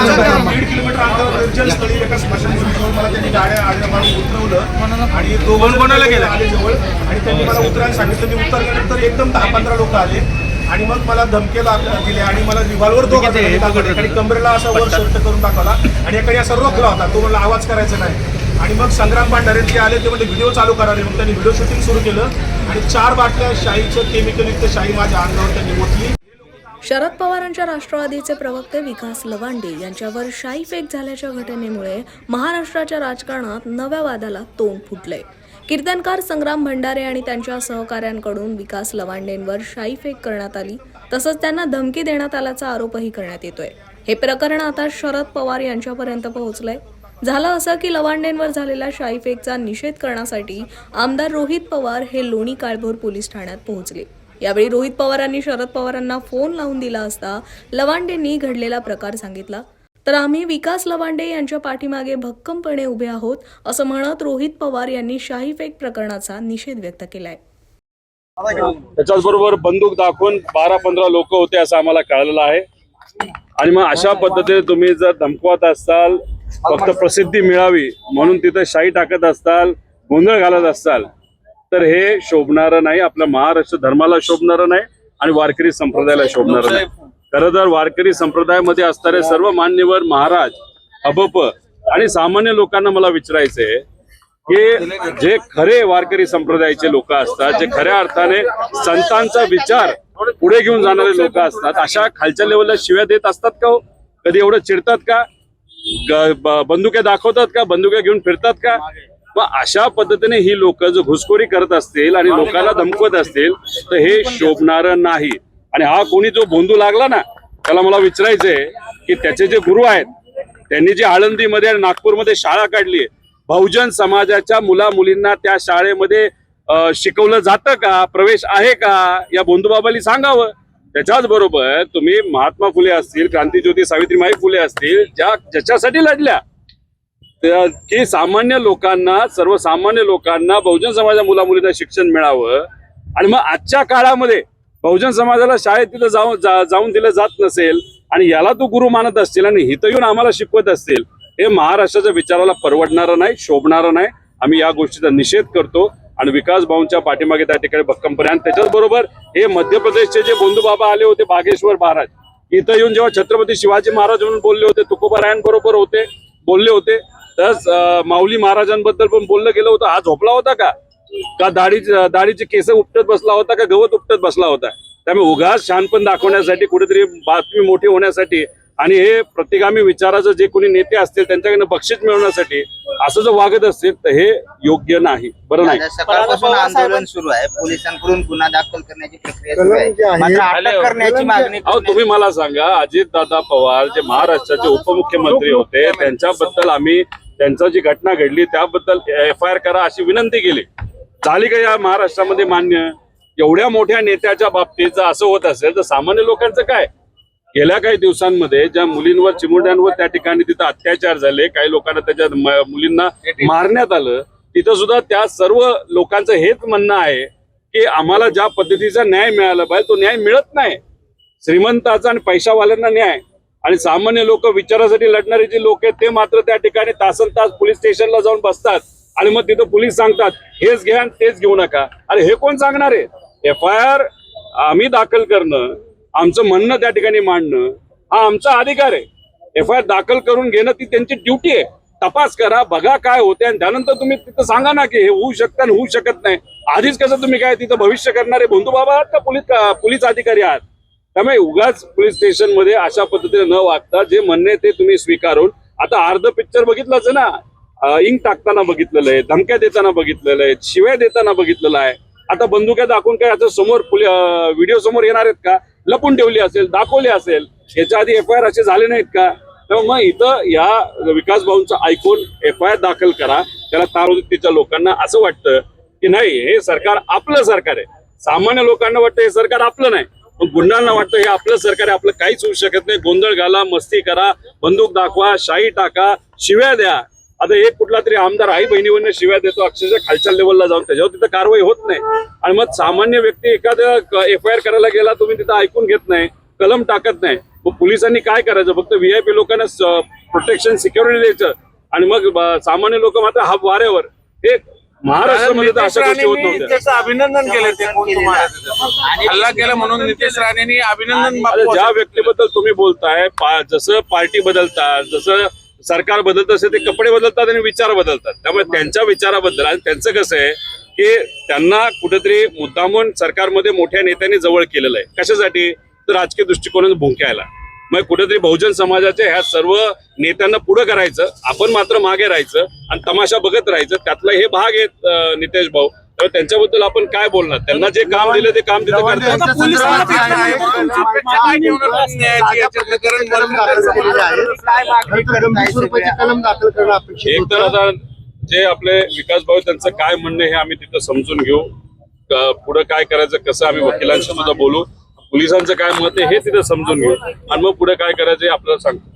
Kilometre अंतरावर निर्जनस्थळी एका स्मशानभूमीजवळ मला त्यांनी गाड्या आडव्या उतरवलं आणि दोघं कोणाला गेलं आले जवळ आणि त्यांनी मला उतरायला सांगितलं. मी उतरल्यानंतर एकदम 10-15 लोक आले आणि मग मला धमकेला दिले आणि मला रिव्हॉल्वर एकाने कमरेला असा वर शर्ट करून दाखवला आणि एकाने असा रोखला होता. तो मला आवाज करायचा नाही. आणि मग संग्राम भांडारे जे आले ते म्हणजे व्हिडिओ चालू करावे. मग त्यांनी व्हिडिओ शूटिंग सुरू केलं आणि 4 बाटल्या शाईचं केमिकलयुक्त शाई माझ्या अंगावर त्यांनी ओतली. शरद पवारांच्या राष्ट्रवादीचे प्रवक्ते विकास लवांडे यांच्यावर शाई फेक झाल्याच्या घटनेमुळे महाराष्ट्राच्या राजकारणात नव्या वादाला तोंड फुटले. कीर्तनकार संग्राम भांडारे आणि त्यांच्या सहकाऱ्यांकडून विकास लवांडेंवर शाई फेक करण्यात आली, तसंच त्यांना धमकी देण्यात आल्याचा आरोपही करण्यात येतोय. हे प्रकरण आता शरद पवार यांच्यापर्यंत पोहोचलंय. झालं असं की लवांडेंवर झालेल्या शाई फेकचा निषेध करण्यासाठी आमदार रोहित पवार हे लोणी काळभोर पोलीस ठाण्यात पोहोचले. यावेळी रोहित पवारांनी शरद पवारांना फोन लावून दिला असता लवांडेंनी घडलेला प्रकार सांगितला. तर आम्ही विकास लवांडे यांच्या पाठीमागे भक्कमपणे उभे आहोत असं म्हणत रोहित पवार यांनी शाई फेक प्रकरणाचा निषेध व्यक्त केलाय. त्याच्याचबरोबर बंदूक दाखवून 12-15 लोक होते असं आम्हाला कळलेलं आहे. आणि मग अशा पद्धतीने तुम्ही जर धमकवत असाल, फक्त प्रसिद्धी मिळावी म्हणून तिथं शाई टाकत असताल, गोंधळ घालत असताल, तर हे शोभणारं नाही, आपल्या महाराष्ट्र धर्माला शोभणारं नाही आणि वारकरी संप्रदायाला शोभणारं नाही. खरं तर वारकरी संप्रदायामध्ये असणारे सर्व मान्यवर महाराज, अबप आणि सामान्य लोकांना मला विचारायचंय की जे खरे वारकरी संप्रदायाचे लोक असतात, जे खऱ्या अर्थाने संतांचा विचार पुढे घेऊन जाणारे लोक असतात, अशा खालच्या लेवलला शिव्या देत असतात का हो? कधी एवढं चिडतात का? बंदुके दाखवतात का? बंदुके घेऊन फिरतात का? मग अशा पद्धतीने ही लोक जर घुसखोरी करत असतील आणि लोकांना धमकवत असतील तर हे शोभणारं नाही. आणि हा कोणी जो भोंदू लागला ना, त्याला मला विचारायचंय की त्याचे जे गुरु आहेत त्यांनी जी आळंदीमध्ये आणि नागपूरमध्ये शाळा काढली, बहुजन समाजाच्या मुला-मुलींना त्या शाळेमध्ये शिकवलं जातं का? प्रवेश आहे का? या भोंदूबाबांनी सांगावं. त्याच्याच बरोबर तुम्ही महात्मा फुले असतील, क्रांतीज्योती सावित्रीबाई फुले असतील, ज्याच्यासाठी लढल्या की सामान्य लोकांना, सर्वसामान्य लोकांना, बहुजन समाजाच्या मुला-मुलींना शिक्षण मिळावं. आणि मग आजच्या काळामध्ये बहुजन समाजाला शाळेत तिथं जाऊन दिलं जात नसेल आणि याला तू गुरु मानत असतील आणि इथं येऊन आम्हाला शिकवत असतील, हे महाराष्ट्राच्या विचाराला परवडणारं नाही, शोभणारं नाही. आम्ही या गोष्टीचा निषेध करतो आणि विकास भाऊंच्या पाठीमागे त्या ठिकाणी भक्कमपणे. आणि त्याच्याच बरोबर हे मध्य प्रदेशचे जे बंधू बाबा आले होते, बागेश्वर महाराज, इथं येऊन जेव्हा छत्रपती शिवाजी महाराज म्हणून बोलले होते, तुकोबारायांबरोबर होते, बोलले होते, तर माऊली महाराजांबद्दल पण बोललं गेलं होतं. हा झोपला होता का दाढीचे केस उपटत बसला होता का गवत उपटत बसला होता? त्यामुळे उगाच शहाणपण दाखवण्यासाठी, कुठेतरी बातमी मोठी होण्यासाठी आणि हे प्रतिगामी विचाराचं जे कोणी नेते असतील त्यांच्याकडनं बक्षीस मिळवण्यासाठी असं जर वागत असतील तर हे योग्य नाही, बरं नाही. सकाळपासून आंदोलन सुरू आहे, पोलिसांकडून गुन्हा दाखल करण्याची प्रक्रिया सुरू आहे, मात्र अटक करण्याची मागणी. तुम्ही मला सांगा, अजितदादा पवार जे महाराष्ट्राचे उपमुख्यमंत्री होते त्यांच्याबद्दल आम्ही, त्यांचं जी घटना घडली त्याबद्दल FIR करा अशी विनंती केली. झाली का या महाराष्ट्रामध्ये मान्य? एवढ्या मोठ्या नेत्याच्या बाबतीत जर असं होत असेल तर सामान्य लोकांचं काय? गेल्या काही दिवसांमध्ये ज्या मुलींवर, चिमुरड्यांवर त्या ठिकाणी तिथं अत्याचार झाले, काही लोकांना त्याच्या मुलींना मारण्यात आलं, तिथं सुद्धा त्या सर्व लोकांचं हेच म्हणणं आहे की आम्हाला ज्या पद्धतीचा न्याय मिळाला पाहिजे तो न्याय मिळत नाही. श्रीमंताचा आणि पैशावाल्यांना न्याय आणि सामान्य लोक, विचारासाठी लढणारे जे लोक आहेत ते मात्र त्या ठिकाणी तासन तास पोलीस स्टेशनला जाऊन बसतात आणि मग तिथं पोलीस सांगतात हेच घ्या आणि तेच घेऊ नका. अरे हे कोण सांगणार आहे? FIR आम्ही दाखल करणं, आमचं म्हणणं त्या ठिकाणी मांडणं हा आमचा अधिकार आहे. FIR दाखल करून घेणं ती त्यांची ड्युटी आहे. तपास करा, बघा काय होते आणि त्यानंतर तुम्ही तिथं सांगा ना की हे होऊ शकतं आणि होऊ शकत नाही. आधीच कसं तुम्ही काय तिथं भविष्य करणारे बंधू बाबा आहात का पोलीस अधिकारी आहात? त्यामुळे उगाच पोलीस स्टेशन मध्ये अशा पद्धतीने न वागता जे म्हणणे ते तुम्ही स्वीकारून, आता अर्ध पिक्चर बघितलंच ना, इंक टाकताना बघितलेलं आहे, धमक्या देताना बघितलेलं आहे, शिव्या देताना बघितलेलं आहे. आता बंदुक्या दाखवून काय आता समोर व्हिडिओ समोर येणार आहेत का? लपून ठेवली असेल, दाखवली असेल. याच्या आधी FIR असे झाले नाहीत का? तर मग इथं या विकास भाऊंचं ऐकून FIR दाखल करा. त्याला तारोदीच्या लोकांना असं वाटतं की नाही हे सरकार आपलं सरकार आहे, सामान्य लोकांना वाटतं हे सरकार आपलं नाही, पण गुंडांना वाटतं हे आपलं सरकार आहे, आपलं काहीच होऊ शकत नाही. गोंधळ घाला, मस्ती करा, बंदूक दाखवा, शाई टाका, शिव्या द्या. आता एक कुठला तरी आमदार आई बहिणीवरनं शिव्या देतो अक्षरशः खालच्या लेवलला जाऊन, त्याच्यावर तिथं कारवाई होत नाही. आणि मग सामान्य व्यक्ती एखाद्या FIR करायला गेला, तुम्ही तिथं ऐकून घेत नाही, कलम टाकत नाही. मग पोलिसांनी काय करायचं? फक्त व्हीआयपी लोकांना प्रोटेक्शन सिक्युरिटी द्यायचं आणि मग सामान्य लोक मात्र हा वाऱ्यावर. हे महाराष्ट्रामध्ये तर अशा गोष्टी होत नव्हत्या. त्याचं अभिनंदन केलं ते हल्ला केला म्हणून नितेश राणेंनी अभिनंदन आता ज्या व्यक्तीबद्दल तुम्ही बोलताय, जसं पार्टी बदलतात, जसं सरकार बदलत असे ते कपडे बदलतात आणि विचार बदलतात. त्यामुळे त्यांच्या विचाराबद्दल आणि त्यांचं कसं आहे की त्यांना कुठेतरी मुद्दामून सरकारमध्ये मोठ्या नेत्यांनी जवळ केलेलं आहे. कशासाठी? तर राजकीय दृष्टिकोनातून भुंकायला. मग कुठेतरी बहुजन समाजाच्या ह्या सर्व नेत्यांना पुढे करायचं, आपण मात्र मागे राहायचं आणि तमाशा बघत राहायचं. त्यातला हे भाग आहेत नितेश भाऊ. तर त्यांच्याबद्दल आपण काय बोलणार? त्यांना जे काम दिलं ते काम तिथं करतात. एक तर आता जे आपले विकास भाऊ त्यांचं काय म्हणणं हे आम्ही तिथं समजून घेऊ. पुढे काय करायचं, कसं आम्ही वकिलांशी सुद्धा बोलू, पोलिसांचं काय मत आहे हे तिथं समजून घेऊ आणि मग पुढे काय करायचं हे आपल्याला सांगतो.